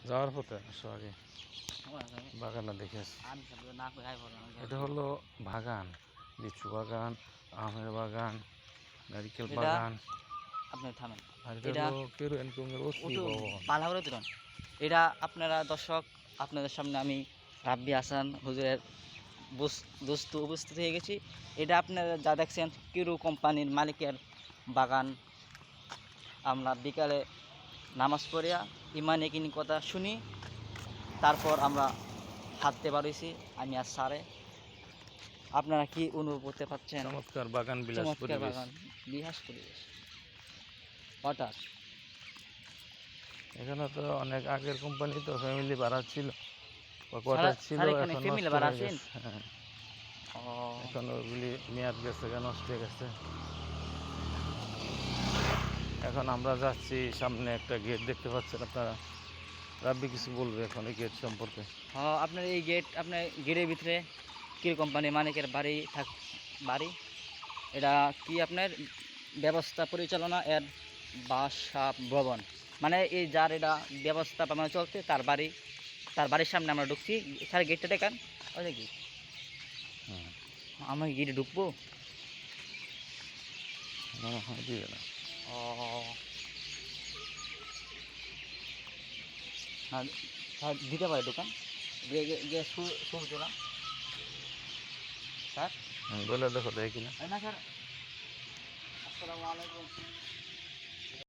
যাওয়ার পথে আসো আগে বাগানটা দেখে আসি। এটা হলো বাগান, লিচু বাগান, আমের বাগান, নারিকেল বাগান। আপনি থামেন। আর এটা এটা হলো কেরু এনকমের ওসি ভবন। পালাহরে তুলন। এটা আপনারা দর্শক, আপনাদের সামনে আমি রাব্বি হাসান হুজুরের দোস্ত উপস্থিত হয়ে গেছি। এটা আপনারা যা দেখছেন কিরু কোম্পানির মালিকের বাগান। আমরা বিকালে নামাজ পড়িয়া ইমানে কিনি কথা শুনি, তারপর আমরা হাঁটতে পারিছি আমি আর স্যারে। আপনারা কি অনুভব করতে পারছেন? চমৎকার বাগান বিলাস চমৎকার পরিবেশ। বাগান, বিহাস পরিবেশ। হঠাৎ এখানে তো অনেক আগের কোম্পানি, তো ফ্যামিলি ভাড়া ছিল বা কোয়ার্টার ছিল, স্যার এখানে এখন ফ্যামিলি নষ্ট ভাড়া হয়ে আছেন? গেছে। হ্যাঁ, ও, এখন ওগুলি মেয়াদ গেছে, নষ্ট হয়ে গেছে। এখন আমরা যাচ্ছি সামনে, একটা গেট দেখতে পাচ্ছেন আপনারা। রাব্বি কিছু বলবে এখন এই গেট সম্পর্কে। হ্যাঁ, আপনার এই গেট, আপনার গেটের ভিতরে কি কোম্পানি মালিকের বাড়ি। এটা কি আপনার ব্যবস্থা পরিচালনা এর বাসা ভবন, মানে এই যার এটা ব্যবস্থা মানে চলতে তার বাড়ির সামনে আমরা ঢুকছি। স্যার গেটটা দেখান, ওই দেখি আমি গেটে ঢুকবো। দিবে না। ও হ্যাঁ, স্যার দিতে পারে দোকান গিয়ে শুরু তোলা স্যার। বলে দেখো দেয় কিনা। না স্যার, আসসালামু আলাইকুম।